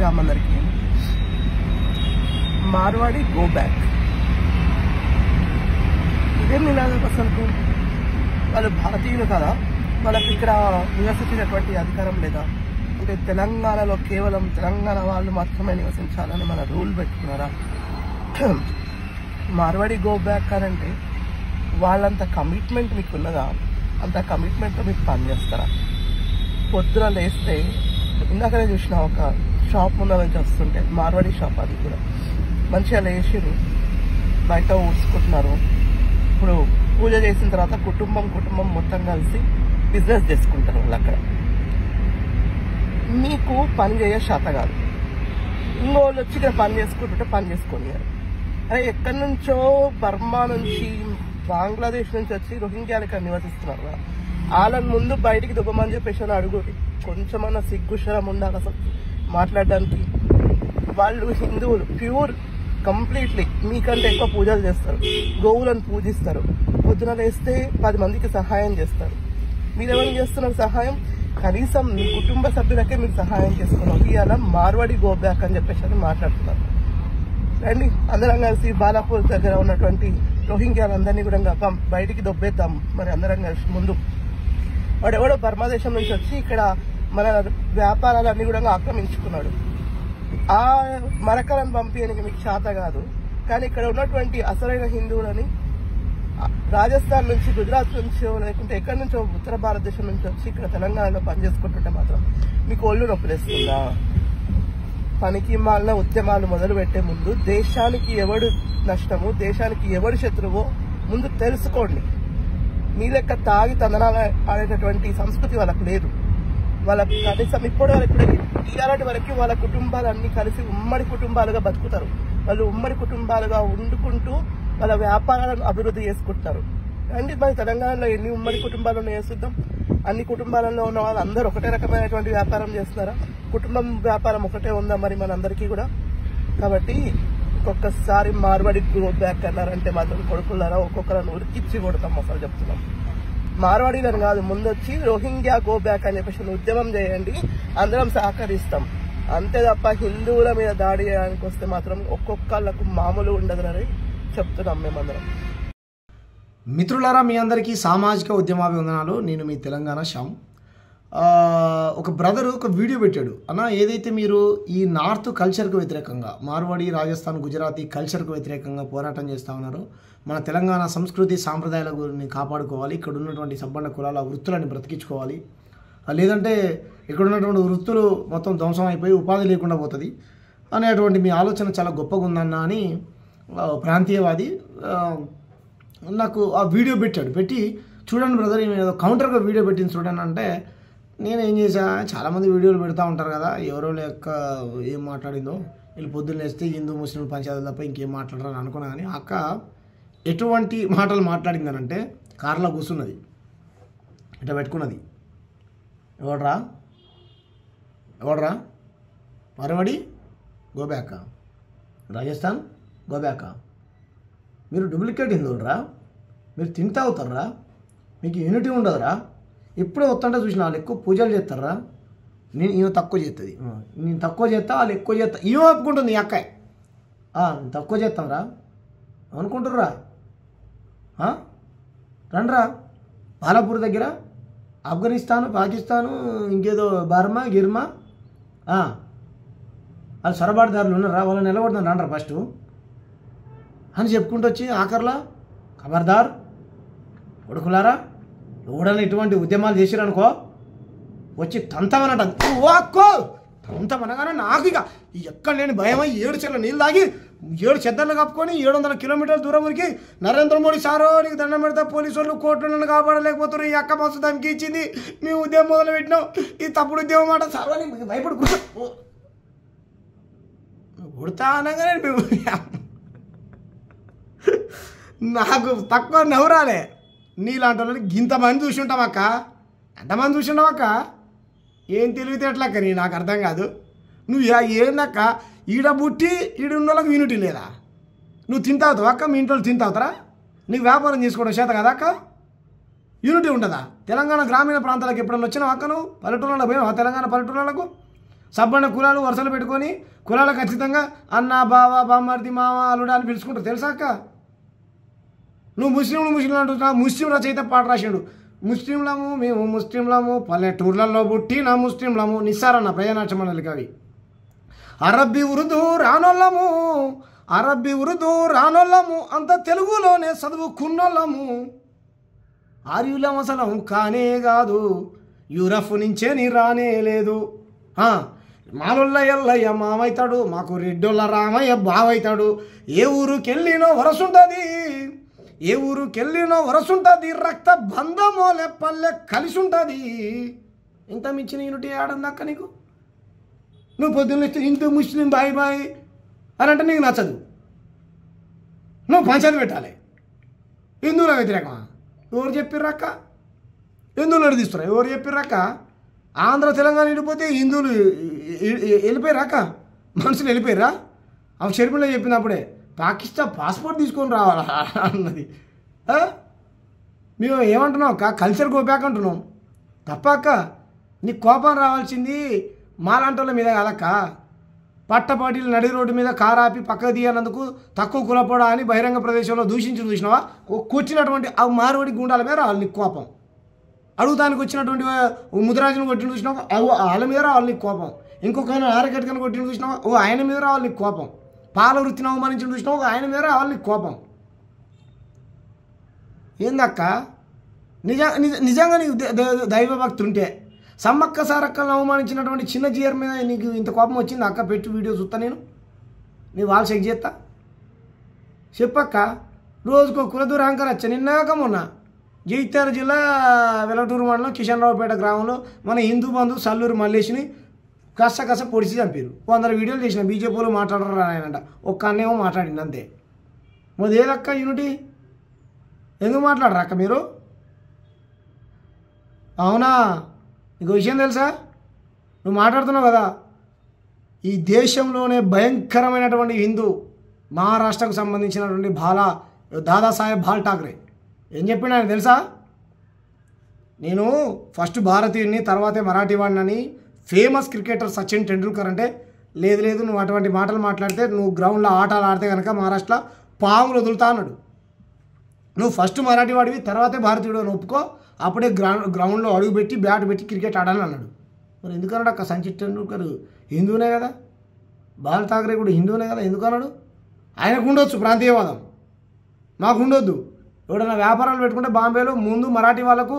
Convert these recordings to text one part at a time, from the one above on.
శ్రీరామ్ అందరికి. Marwadi go back. ఇదేం నినాదం అసలు? వాళ్ళు భారతీయులు కదా, వాళ్ళకి ఇక్కడ నివసించేటటువంటి అధికారం లేదా? అంటే తెలంగాణలో కేవలం తెలంగాణ వాళ్ళు మాత్రమే నివసించాలని మన రూల్ పెట్టుకున్నారా? మార్వాడి గో బ్యాక్ అని అంటే వాళ్ళంత కమిట్మెంట్ మీకు ఉన్నదా? అంత కమిట్మెంట్తో మీకు పనిచేస్తారా? పొద్దున లేస్తే ఇందాకనే చూసిన ఒక షాప్ ముందు నుంచి వస్తుంటే, మార్వాడి షాప్, అది కూడా మంచిగా లేచిరు, బయట ఊడ్చుకుంటున్నారు. ఇప్పుడు పూజ చేసిన తర్వాత కుటుంబం మొత్తం కలిసి బిజినెస్ చేసుకుంటారు వాళ్ళు అక్కడ. మీకు పని చేయ శాత కాదు, ఇంకోళ్ళు వచ్చి ఇక్కడ పని చేసుకుంటుంటే పని చేసుకొని. అరే ఎక్కడి నుంచో బర్మా నుంచి, బంగ్లాదేశ్ నుంచి వచ్చి రోహింగ్యాలు ఇక్కడ నివసిస్తున్నారు. వాళ్ళని ముందు బయటికి దుబ్బమని చెప్పేసి అడుగు. కొంచెమన్నా సిగ్గుశరం ఉండాలి అసలు మాట్లాడడానికి. వాళ్ళు హిందువులు ప్యూర్, కంప్లీట్లీ మీకంటే ఎక్కువ పూజలు చేస్తారు, గోవులను పూజిస్తారు, పొద్దున లేస్తే 10 మందికి సహాయం చేస్తారు. మీరెవరు చేస్తున్నారు సహాయం? కనీసం మీ కుటుంబ సభ్యులకే మీరు సహాయం చేసుకున్నారు. ఇవాళ మార్వాడి గో బ్యాక్ అని చెప్పేసి మాట్లాడుతున్నారు. రండి అందరం కలిసి బాలాపూర్ దగ్గర ఉన్నటువంటి రోహింగ్యాలందరినీ కూడా బయటికి దొబ్బేద్దాం. మరి అందరం కలిసి ముందు. వాడెవడో బర్మా దేశం నుంచి వచ్చి ఇక్కడ మన వ్యాపారాలన్నీ కూడా ఆక్రమించుకున్నాడు. ఆ మరకలను పంపించడానికి మీకు చేత కాదు. కానీ ఇక్కడ ఉన్నటువంటి అసలైన హిందువులని రాజస్థాన్ నుంచి, గుజరాత్ నుంచో, లేకుంటే ఎక్కడి నుంచో ఉత్తర భారతదేశం నుంచి వచ్చి ఇక్కడ తెలంగాణలో పనిచేసుకుంటుంటే మాత్రం మీకు ఒళ్ళు నొప్పులేస్తుందా? పనికి మాలిన ఉద్యమాలు మొదలు పెట్టే ముందు దేశానికి ఎవడు నష్టము, దేశానికి ఎవడు శత్రువో ముందు తెలుసుకోండి. మీ లెక్క తాగి తందనాలు ఆడేటటువంటి సంస్కృతి వాళ్ళకు లేదు. వాళ్ళ కనీసం ఇప్పటి వరకు ఇలాంటి వరకు వాళ్ళ కుటుంబాలన్నీ కలిసి ఉమ్మడి కుటుంబాలుగా బతుకుతారు. వాళ్ళు ఉమ్మడి కుటుంబాలుగా వండుకుంటూ వాళ్ళ వ్యాపారాలను అభివృద్ధి చేసుకుంటారు. అండి మరి తెలంగాణలో ఎన్ని ఉమ్మడి కుటుంబాలు ఉన్నాయో చూద్దాం. అన్ని కుటుంబాలలో ఉన్న వాళ్ళు అందరూ ఒకటే రకమైనటువంటి వ్యాపారం చేస్తున్నారా? కుటుంబం వ్యాపారం ఒకటే ఉందా మరి మనందరికీ కూడా? కాబట్టి ఒక్కొక్కసారి మార్వాడి గో బ్యాక్ అన్నారంటే మాత్రం కొడుకులారా ఒక్కొక్కరిని ఉరికిచ్చి కొడతాం అసలు చెప్తున్నాం. మార్వాడీలను కాదు, ముందొచ్చి రోహింగ్యా గో బ్యాక్ అని చెప్పేసి ఉద్యమం చేయండి, అందరం సహకరిస్తాం. అంతే తప్ప హిందువుల మీద దాడి చేయడానికి వస్తే మాత్రం ఒక్కొక్కళ్ళకు మామూలు ఉండదని చెప్తున్నాం మేమందరం. మిత్రులారా, మీ అందరికీ సామాజిక ఉద్యమాభివందనాలు. నేను మీ తెలంగాణ శ్యామ్. ఒక బ్రదర్ ఒక వీడియో పెట్టాడు. అన్న, ఏదైతే మీరు ఈ నార్త్ కల్చర్కు వ్యతిరేకంగా, మార్వాడి, రాజస్థాన్, గుజరాతీ కల్చర్కు వ్యతిరేకంగా పోరాటం చేస్తూ ఉన్నారో, మన తెలంగాణ సంస్కృతి సాంప్రదాయాల గురించి కాపాడుకోవాలి, ఇక్కడ ఉన్నటువంటి సబ్బండ కులాల వృత్తులని బ్రతికించుకోవాలి, లేదంటే ఇక్కడ ఉన్నటువంటి వృత్తులు మొత్తం ధ్వంసం అయిపోయి ఉపాధి లేకుండా పోతుంది అనేటువంటి మీ ఆలోచన చాలా గొప్పగా ఉందన్న అని ప్రాంతీయవాది నాకు ఆ వీడియో పెట్టాడు. పెట్టి చూడండి బ్రదర్, ఏదో కౌంటర్గా వీడియో పెట్టింది చూడండి అంటే, నేను ఏం చేశా, చాలామంది వీడియోలు పెడతా ఉంటారు కదా, ఎవరో లెక్క ఏం మాట్లాడిందో, వీళ్ళు పొద్దున్న వేస్తే హిందూ ముస్లిం పంచాయతీలు తప్ప ఇంకేం మాట్లాడరని అనుకున్నా. కానీ అక్క ఎటువంటి మాటలు మాట్లాడిందనంటే, కార్లో కూర్చున్నది, ఇట్లా పెట్టుకున్నది, ఎవడ్రా Marwadi go back, Rajasthan go back, మీరు డూప్లికేట్ హిందువులరా, మీరు తింటా అవుతారా, మీకు యూనిటీ ఉండదురా, ఎప్పుడో వస్తుంటే చూసిన వాళ్ళు ఎక్కువ పూజలు చేస్తారా, నేను ఈమె తక్కువ చేస్తుంది, నేను తక్కువ చేస్తా వాళ్ళు ఎక్కువ చేస్తా, ఈమె ఒప్పుకుంటుంది ఈ అక్కాయ్, నేను తక్కువ చేస్తాంరా అనుకుంటుర్రా, రండ్రా బాలాపూర్ దగ్గర ఆఫ్ఘనిస్తాను, పాకిస్తాను, ఇంకేదో బర్మా గిర్మా వాళ్ళు సొరబాటుదారులు ఉన్నారా, వాళ్ళని నిలబడతాను రండ్రా ఫస్ట్ అని చెప్పుకుంటూ వచ్చి ఆఖర్లా ఖబర్దార్ కొడుకులారా, ఎవడన్నా ఇటువంటి ఉద్యమాలు చేసిరనుకో వచ్చి తంతమనట, తంతమనగానే నాకు ఇక ఎక్కడ లేని భయమై 7 చెట్ల నీళ్ళు తాగి 7 చెద్దర్లు కప్పుకొని 700 కిలోమీటర్ల దూరం ఉరికి, నరేంద్ర మోడీ సారో నీకు దండం పెడతా, పోలీసు వాళ్ళు కోర్టులను కాపాడలేకపోతున్నారు, ఈ అక్క మస్తు ధమ్కి ఇచ్చింది, మేము ఉద్యమం మొదలు పెట్టినాం, ఈ తప్పుడు ఉద్యమం మాట సారో నీకు భయపడి కుడతా అనగానే మేము నాకు తక్కువ నవ్వురాలే. నీలాంటి వాళ్ళని ఇంతమంది చూసి ఉంటాం అక్క, ఎంతమంది చూసి ఉంటాం అక్క, ఏం తెలివితేటలక్క నీ నాకు అర్థం కాదు. నువ్వు ఏందక్క ఈడ పుట్టి ఈడ ఉన్న వాళ్ళకి యూనిటీ లేదా? నువ్వు తింటావుతావు అక్క, మీ ఇంట్లో తింటావుతారా? నీకు వ్యాపారం చేసుకోవడం చేత కదా అక్క? యూనిటీ ఉంటుందా? తెలంగాణ గ్రామీణ ప్రాంతాలకు ఎప్పుడన్నా వచ్చినావు అక్క? నువ్వు పల్లెటూళ్ళలో పోయినావా? తెలంగాణ పల్లెటూళ్ళకు సబ్బన్న కులాలు వరుసలు పెట్టుకొని కులాలు ఖచ్చితంగా అన్న బావ బామ్మర్ది మామ అల్లుడా అని పిలుచుకుంటారు తెలుసా అక్క? నువ్వు ముస్లింలు అంటున్నావు. ముస్లిం రచయిత పాట రాశాడు, ముస్లింలము మేము ముస్లింలము పల్లెటూర్లలో పుట్టిన ముస్లింలము. నిస్సారన్న ప్రజానాట్య మండలి కవి. అరబ్బీ ఉర్దూ రానోళ్ళము అంత తెలుగులోనే చదువుకున్నోళ్ళము. ఆర్యులం అసలం కానే కాదు, యూరప్ నుంచే నీ రానే లేదు. మాలొల్ల ఎల్లయ్య మామవుతాడు, మాకు రెడ్డొల్ల రామయ్య బావవుతాడు. ఏ ఊరుకెళ్ళినో వరసుంటుంది, రక్త బంధమోలే పల్లె కలిసి ఉంటుంది. ఇంత మించిన యూనిటీ ఆడందాక నీకు? నువ్వు పొద్దున్న హిందూ ముస్లిం బాయ్ అని అంటే నీకు నచ్చదు. నువ్వు పంచాయతీ పెట్టాలి. హిందువుల వ్యతిరేకమా? ఎవరు చెప్పిర్రక్క? హిందువులు నడిపిస్తురా? ఎవరు చెప్పిర్రక్క? ఆంధ్ర తెలంగాణ వెళ్ళిపోతే హిందువులు వెళ్ళిపోయారాక? మనుషులు వెళ్ళిపోయారా? అవి షర్మిల చెప్పినప్పుడే పాకిస్తాన్ పాస్పోర్ట్ తీసుకొని రావాలా అన్నది. మేము ఏమంటున్నాం అక్క? కల్చర్ గోబ్యాక్ అంటున్నాం తప్ప అక్క. నీకు కోపం రావాల్సింది మాలాంటోళ్ళ మీద కాదక్క. పట్టపాటీలు నడి రోడ్డు మీద కారాపి పక్కకు తీయనందుకు తక్కువ కులపోడా అని బహిరంగ ప్రదేశంలో చూసినావా? కొట్టినటువంటి ఆ మారువడి గుండాల మీద రావాలి నీకు కోపం. అడుగుతానికి వచ్చినటువంటి ముదిరాజును కొట్టిన చూసినావా? వాళ్ళ మీద రావాలి నీకు కోపం. ఇంకొక ఆయన ఆరగట్టుకని కొట్టిన చూసినావా? ఆయన మీద రావాలి నీకు కోపం. పాల వృత్తిని అవమానించిన చూసినావా? ఆయన మీద రావాలి నీకు కోపం. ఏందక్క? నిజంగా నీకు దైవభక్తి ఉంటే సమ్మక్క సారక్కలను అవమానించినటువంటి చిన్న జీఆర్ మీద నీకు ఇంత కోపం వచ్చింది అక్క? పెట్టి వీడియో చూస్తా నేను, నీ వాళ్ళు చెక్ చేస్తా. చెప్పక్క, రోజుకో కులదూర యాంకర్ వచ్చా. నిన్నాక మొన్న జగిత్యాల జిల్లా వెలటూరు మండలం కిషన్రావుపేట గ్రామంలో మన హిందూ బంధువు సల్లూరు మల్లేష్ని కస పొడిచి చంపారు. 100 వీడియోలు చేసిన. బీజేపీ వాళ్ళు మాట్లాడరు ఆయనంట, ఒక్క అన్నేమో మాట్లాడింది అంతే. మరి ఏదక్క యూనిటీ? ఎందుకు మాట్లాడరు అక్క మీరు? అవునా? నీకు విషయం తెలుసా? నువ్వు మాట్లాడుతున్నావు కదా, ఈ దేశంలోనే భయంకరమైనటువంటి హిందూ మహారాష్ట్రకు సంబంధించినటువంటి దాదాసాహెబ్ బాల్ ఠాక్రే ఏం చెప్పినా ఆయన తెలుసా? నేను ఫస్ట్ భారతీయుడిని, తర్వాతే మరాఠీ వాడినని ఫేమస్ క్రికెటర్ సచిన్ టెండూల్కర్ అంటే, లేదు నువ్వు అటువంటి మాటలు మాట్లాడితే నువ్వు గ్రౌండ్లో ఆటలు ఆడితే కనుక మహారాష్ట్రలో పాములు వదులుతా అన్నాడు. నువ్వు ఫస్ట్ మరాఠీ వాడివి, తర్వాతే భారతీయుడు అని ఒప్పుకో, అప్పుడే గ్రౌండ్లో అడుగు పెట్టి బ్యాట్ పెట్టి క్రికెట్ ఆడాలని అన్నాడు. మరి ఎందుకన్నాడు అక్క? సచిన్ టెండూల్కర్ హిందూనే కదా, బాల్ ఠాక్రే కూడా హిందూనే కదా, ఎందుకన్నాడు? ఆయనకు ఉండొచ్చు ప్రాంతీయవాదం, మాకు ఉండొద్దు. ఎవడైనా వ్యాపారాలు పెట్టుకుంటే బాంబేలో ముందు మరాఠీ వాళ్ళకు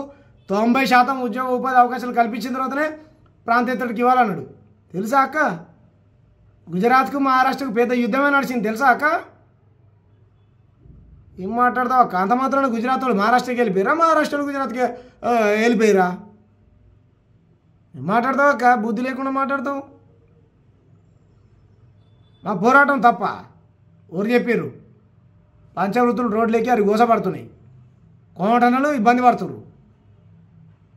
90% ఉద్యోగ ఉపాధి అవకాశాలు కల్పించిన తర్వాతనే ప్రాంతీయతడికి ఇవ్వాలన్నాడు. తెలుసా అక్క? గుజరాత్కు మహారాష్ట్రకు పెద్ద యుద్ధమే నడిచింది తెలుసా అక్క? ఏం మాట్లాడతావు అక్క? అంత మాత్రాన గుజరాత్ వాళ్ళు మహారాష్ట్రకి వెళ్ళిపోయారా, మహారాష్ట్రలో గుజరాత్కి వెళ్ళిపోయారా? ఏం మాట్లాడతావు అక్క? బుద్ధి లేకుండా మాట్లాడతావు. మా పోరాటం తప్ప ఎవరు చెప్పారు? పంచవృత్తులు రోడ్లకి అవి గోసపడుతున్నాయి, కోమటనలు ఇబ్బంది పడుతున్నారు.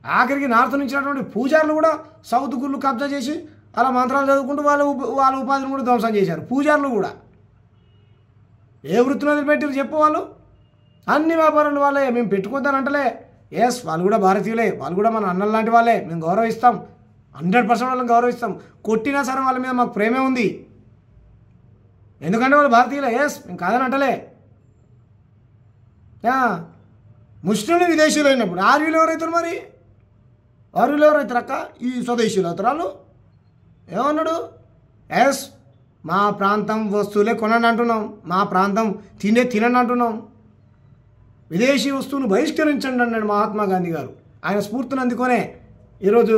ఆఖరికి నార్త్ నుంచినటువంటి పూజారులు కూడా సౌత్ గుళ్ళు కబ్జా చేసి అలా మంత్రాలు చదువుకుంటూ వాళ్ళ ఉపాధిని కూడా ధ్వంసం చేశారు. పూజారులు కూడా ఏ వృత్తిలో పెట్టారు చెప్పు? వాళ్ళు అన్ని వ్యాపారాలు వాళ్ళే. మేము పెట్టుకుంటానంటలే. ఎస్, వాళ్ళు కూడా భారతీయులే, వాళ్ళు కూడా మన అన్నల లాంటి వాళ్ళే. మేము గౌరవిస్తాం, 100% వాళ్ళని గౌరవిస్తాం. కొట్టినా సరే వాళ్ళ మీద మాకు ప్రేమే ఉంది, ఎందుకంటే వాళ్ళు భారతీయులే. ఎస్, మేము కాదని అంటలే. ముస్లింలు విదేశీయులు అయినప్పుడు ఆర్యులు ఎవరైతారు? మరి ఆర్యులు ఎవరైతారు అక్క? ఈ స్వదేశీయులు అవుతారు వాళ్ళు. ఏమన్నాడు? ఎస్, మా ప్రాంతం వస్తువులే కొనండి అంటున్నాం, మా ప్రాంతం తినండి అంటున్నాం, విదేశీ వస్తువును బహిష్కరించండి అన్నాడు మహాత్మా గాంధీ గారు. ఆయన స్ఫూర్తిని అందుకొనే ఈరోజు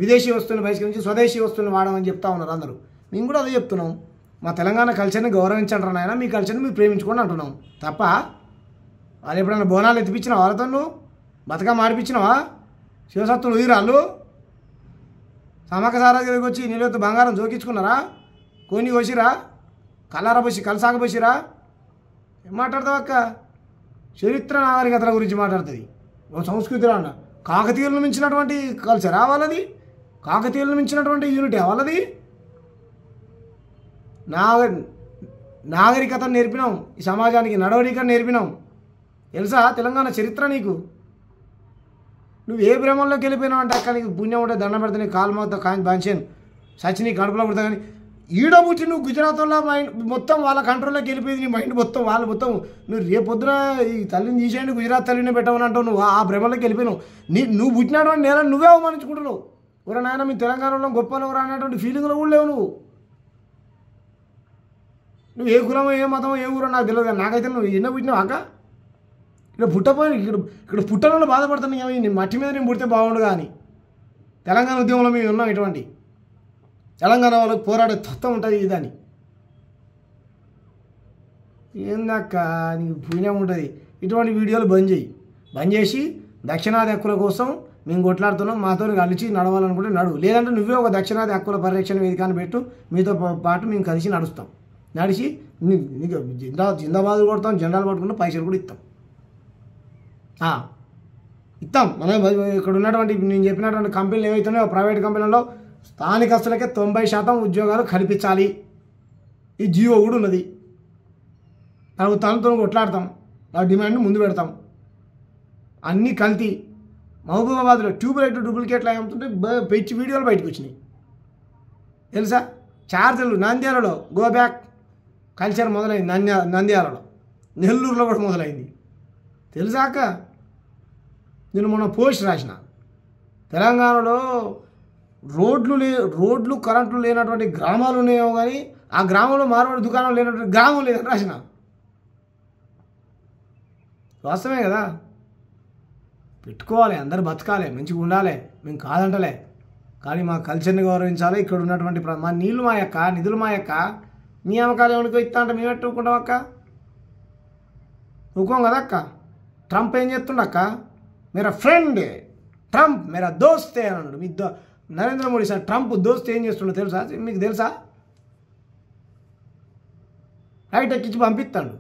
విదేశీ వస్తువుని బహిష్కరించి స్వదేశీ వస్తువుని వాడమని చెప్తా ఉన్నారు అందరూ. మేము కూడా అదే చెప్తున్నాం, మా తెలంగాణ కల్చర్ని గౌరవించండి నాయన, మీ కల్చర్ని మీరు ప్రేమించుకోండి అంటున్నాం తప్ప. వాళ్ళు ఎప్పుడైనా బోనాలు ఎత్తిపించినావా? వాళ్ళతో నువ్వు బతుకమ్మ ఆడిపించినావా? శివసత్తులు వీరాళ్ళు సమ్మక్క సారథి దగ్గరికి వచ్చి నీళ్ళతో బంగారం జోకించుకున్నారా? కోని కోసిరా? కల్లారబోసి కలసాగబోసిరా? ఏం మాట్లాడతావు అక్క? చరిత్ర నాగరికతల గురించి మాట్లాడుతుంది, సంస్కృతిలో అన్న. కాకతీయులను మించినటువంటి కల్చరా వాళ్ళది? కాకతీయులను మించినటువంటి యూనిటీ వాళ్ళది? నాగరికతను నేర్పినాం, ఈ సమాజానికి నడవడికను నేర్పినాం. తెలుసా తెలంగాణ చరిత్ర నీకు? నువ్వు ఏ భ్రమంలోకి వెళ్ళిపోయినావు అంటే అక్క నీకు పుణ్యం ఉంటే దండం పెడితే నీకు కాలు మోత కాని బాంచాను సచిని కడుపులో పుడతా కానీ ఈడ పుట్టి నువ్వు గుజరాత్లో మైండ్ మొత్తం వాళ్ళ కంట్రోల్లోకి వెళ్ళిపోయింది. నీ మైండ్ మొత్తం వాళ్ళు మొత్తం నువ్వు రేపొద్దున ఈ తల్లిని తీసేయండి గుజరాత్ తల్లిని పెట్టమని అంటావు. నువ్వు ఆ భ్రమలోకి వెళ్ళిపోయినావు. నువ్వు పుట్టినటువంటి నేల నువ్వే అవమానించుకుంటున్నావు. ఎవరైనా నాయన మీ తెలంగాణలో గొప్పలు ఎవరు అనేటువంటి ఫీలింగ్లో కూడా లేవు. నువ్వు ఏ కులమో ఏ మతమో ఏ ఊరో నాకు తెలియదు. కానీ నాకైతే నువ్వు ఎన్నో పుట్టినావు అక్క. ఇక్కడ పుట్టపోయి ఇక్కడ పుట్టడంలో బాధపడుతున్నావు. నీ మట్టి మీద నేను పుడితే బాగుండు కానీ తెలంగాణ ఉద్యమంలో మేము ఉన్నాం. ఇటువంటి తెలంగాణ వాళ్ళకి పోరాడే తత్వం ఉంటుంది ఇదని. ఏందక్క నీకు పుణ్యం ఉంటుంది. ఇటువంటి వీడియోలు బంద్ చేసి దక్షిణాది హక్కుల కోసం మేము కొట్లాడుతున్నాం, మాతో కలిసి నడవాలనుకుంటే నడువు. లేదంటే నువ్వే ఒక దక్షిణాది హక్కుల పరిరక్షణ వేదికను పెట్టు, మీతో పాటు మేము కలిసి నడిచి నీకు జిందాబాద్ కొడతాం, జెండాలు పట్టుకుంటే పైసలు కూడా ఇస్తాం. మనం ఇక్కడ ఉన్నటువంటి నేను చెప్పినటువంటి కంపెనీలు ఏవైతున్నాయో ప్రైవేట్ కంపెనీలలో స్థానికస్తులకే 90% ఉద్యోగాలు కల్పించాలి. ఈ జియో కూడా ఉన్నది. ప్రభుత్వాలతో కొట్లాడతాం, ఆ డిమాండ్ని ముందు పెడతాం. అన్నీ కల్తీ. మహబూబాబాద్లో ట్యూబ్లైట్ డూప్లికేట్లు అమ్ముతుంటే పెంచి వీడియోలు బయటకు వచ్చినాయి తెలుసా. చార్జర్లు నంద్యాలలో గో బ్యాక్ కల్చర్ మొదలైంది. నంద్యాలలో, నెల్లూరులో కూడా మొదలైంది తెలుసాక. నేను మొన్న పోస్ట్ రాసిన తెలంగాణలో రోడ్లు కరెంట్లు లేనటువంటి గ్రామాలు ఉన్నాయేమో కానీ ఆ గ్రామంలో మార్వాడి దుకాణం లేనటువంటి గ్రామం లేదని రాసిన. వాస్తవమే కదా. పెట్టుకోవాలి, అందరు బతకాలి, మంచిగా ఉండాలి, మేము కాదంటలే. కానీ మా కల్చర్ని గౌరవించాలి. ఇక్కడ ఉన్నటువంటి మా నీళ్ళు మా యొక్క నిధులు మా యొక్క నీ అమ్మకాలు ఎవరికి ఇస్తా అంటే మేము ఎట్టుకుంటాం అక్క. ఊకోం కదా అక్క. ట్రంప్ ఏం చెప్తుండక్క, మేరా ఫ్రెండ్ ట్రంప్ మేరా దోస్తే అని అన్నాడు. మీ నరేంద్ర మోడీ సార్ ట్రంప్ దోస్త్ ఏం చేస్తుండో తెలుసా? మీకు తెలుసా? రైట్ ఎక్కించి పంపిస్తాడు.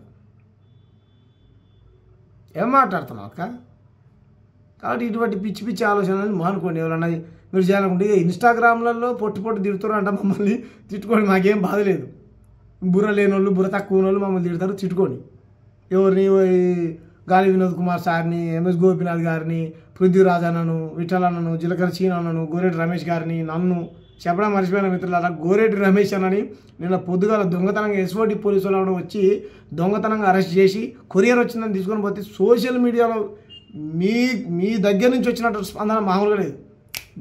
ఏం మాట్లాడుతున్నావు అక్క? కాబట్టి ఇటువంటి పిచ్చి పిచ్చి ఆలోచనలు మానుకోండి. ఎవరన్నా మీరు చేయాలనుకుంటే ఇన్స్టాగ్రామ్లలో పొట్టు తిడుతారు అంట, మమ్మల్ని తిట్టుకోండి, మాకేం బాధ లేదు. బుర్ర లేని వాళ్ళు, బుర్ర తక్కువ వాళ్ళు మమ్మల్ని తిడతారు, తిట్టుకోండి. ఎవరిని గాలి వినోద్ కుమార్ సార్ని, ఎంఎస్ గోపినాథ్ గారిని, పృథ్వీరాజ్ అన్నను, విఠల్ అన్నను, జీలకర్ర సీన్ అన్నను, గోరెడ్డి రమేష్ గారిని, నన్ను చెప్పడం మర్చిపోయిన మిత్రులారా. గోరెడ్డి రమేష్ అన్నని నిన్న పొద్దుగాల దొంగతనంగా ఎస్ఓటి పోలీసు వాళ్ళు వచ్చి దొంగతనంగా అరెస్ట్ చేసి కొరియర్ వచ్చిందని తీసుకొని పోతే సోషల్ మీడియాలో మీ దగ్గర నుంచి వచ్చినట్టు స్పందన మామూలుగా లేదు.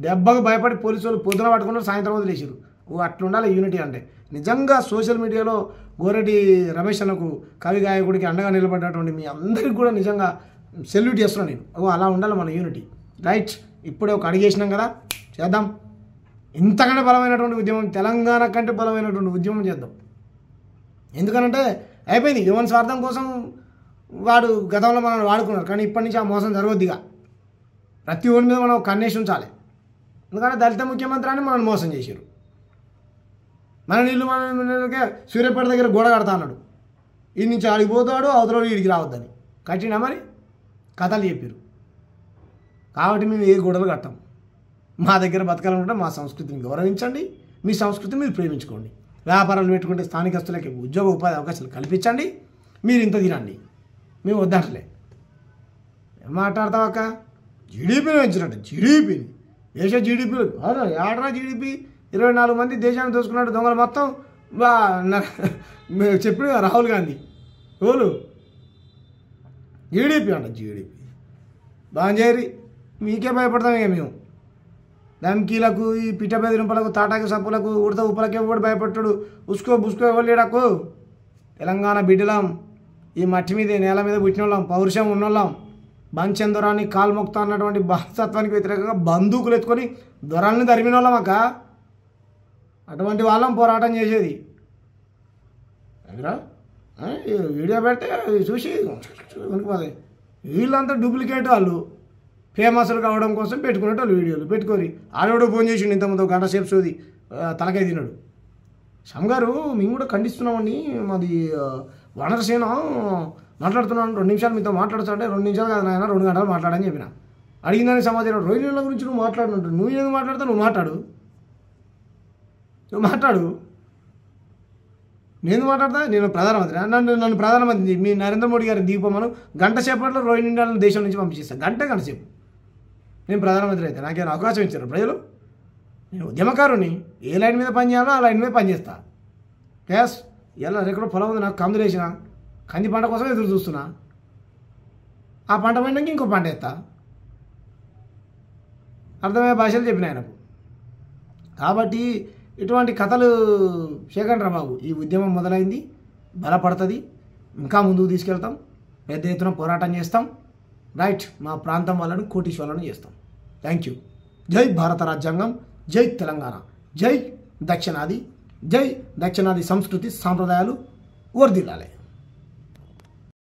దెబ్బకు భయపడి పోలీసు వాళ్ళు పొద్దున పట్టుకున్నారు, సాయంత్రం వదిలేసారు. అట్లుండాలి యూనిటీ అంటే. నిజంగా సోషల్ మీడియాలో గోరెడ్డి రమేష్ అన్నకు కవి గాయకుడికి అండగా నిలబడ్డటువంటి మీ అందరికీ కూడా నిజంగా సెల్యూట్ చేస్తున్నాను నేను. అలా ఉండాలి మన యూనిటీ. రైట్, ఇప్పుడే ఒక అడిగేసినాం కదా, చేద్దాం. ఇంతకంటే బలమైనటువంటి ఉద్యమం, తెలంగాణ కంటే బలమైనటువంటి ఉద్యమం చేద్దాం. ఎందుకనంటే అయిపోయింది. యువన్ స్వార్థం కోసం వాడు గతంలో మనల్ని వాడుకున్నారు, కానీ ఇప్పటి నుంచి ఆ మోసం జరగొద్దిగా. ప్రతి ఒడి మీద మనం కన్నేసి ఉంచాలి. ఎందుకంటే దళిత ముఖ్యమంత్రి అని మనల్ని మోసం చేశారు. మన నీళ్ళు మన సూర్యాపేట దగ్గర గోడ కడతా అన్నాడు. ఈ నుంచి ఆడికి పోతాడు, అవతల వీడికి రావద్దని కట్టినా మరి కథలు చెప్పారు. కాబట్టి మేము ఏ గోడలు కట్టాం. మా దగ్గర బతకాలనుకుంటే మా సంస్కృతిని గౌరవించండి, మీ సంస్కృతిని మీరు ప్రేమించుకోండి. వ్యాపారాలు పెట్టుకుంటే స్థానికస్తులకి ఉద్యోగ ఉపాధి అవకాశాలు కల్పించండి. మీరు ఇంత తినండి, మేము వద్దంటలే. ఏం మాట్లాడతావు అక్క? జీడీపీని పెంచినట్టు జీడీపీని దేశ జీడీపీ ఏడరా జీడీపీ 24 మంది దేశాన్ని దోసుకున్నట్టు దొంగలు మొత్తం చెప్పిన రాహుల్ గాంధీ ఓలు జీడీపీ అంట. జీడీపీ బాంజేరి మీకే భయపడతాం. ఇక మేము ధమ్కీలకు, ఈ పిట్ట బెదిరింపులకు, తాటాకి సప్పులకు, ఉడత ఉప్పులకే కూడా భయపడ్డాడు. ఉసుకో బుసుకో ఇవ్వలేడకు. తెలంగాణ బిడ్డలం, ఈ మట్టి మీద నేల మీద పుట్టిన వాళ్ళం, పౌరుషం ఉన్నోళ్ళం. బంచెందొరాన్ని కాల్మొక్తా అన్నటువంటి బానిసత్వానికి వ్యతిరేకంగా బందూకులు ఎత్తుకొని దొరాలని తరిమిన వాళ్ళం అక్క. అటువంటి వాళ్ళం పోరాటం చేసేది. వీడియో పెడితే చూసి వణికిపోతాయి. వీళ్ళంతా డూప్లికేట్ వాళ్ళు, ఫేమస్లు కావడం కోసం పెట్టుకునేటోళ్ళు వీడియోలు పెట్టుకొని. ఆడవాడు ఫోన్ చేసిండు ఇంతకుముందు గంట సేపు సోది తలకాయ తిన్నాడు. షమ్గారు మేము కూడా ఖండిస్తున్నామండి, మాది వనరసేన మాట్లాడుతున్నాను, 2 నిమిషాలు మీతో మాట్లాడుతుంటే 2 నిమిషాలు కాదు నాయన 2 గంటలు మాట్లాడని చెప్పిన. అడిగిందని సమాచారం రోహిణుల గురించి నువ్వు మాట్లాడినట్టు. నువ్వు ఎందుకు మాట్లాడతావు? నువ్వు మాట్లాడు. నేను మాట్లాడతా? నేను ప్రధానమంత్రి. నన్ను ప్రధానమంత్రి మీ నరేంద్ర మోడీ గారిని దిగిపోమను, గంట సేపట్లో రోహిణ్యాలను దేశం నుంచి పంపించేస్తాను. గంట సేపు నేను ప్రధానమంత్రి అయితే నాకేమైనా అవకాశం ఇచ్చారు ప్రజలు? నేను ఉద్యమకారుని, ఏ లైన్ మీద పని చేయాలో ఆ లైన్ మీద పనిచేస్తా. గ్యాస్ ఇలా ఎక్కడో పొలం ఉంది, నాకు కందులు వేసిన కంది పంట కోసం ఎదురు చూస్తున్నా. ఆ పంట పోయినాక ఇంకో పంట వేస్తా. అర్థమయ్యే భాషలు చెప్పిన ఆయనకు. కాబట్టి ఇటువంటి కథలు చేయకండి బాబు. ఈ ఉద్యమం మొదలైంది, బలపడుతుంది, ఇంకా ముందుకు తీసుకెళ్తాం, పెద్ద ఎత్తున పోరాటం చేస్తాం. రైట్, మా ప్రాంతం వాళ్ళను కోటీశ్వరులను చేస్తాం. Thank you. జై భారత రాజ్యాంగం, జై తెలంగాణ, జై దక్షిణాది, జై దక్షిణాది సంస్కృతి సాంప్రదాయాలు వర్ధిల్లాలి.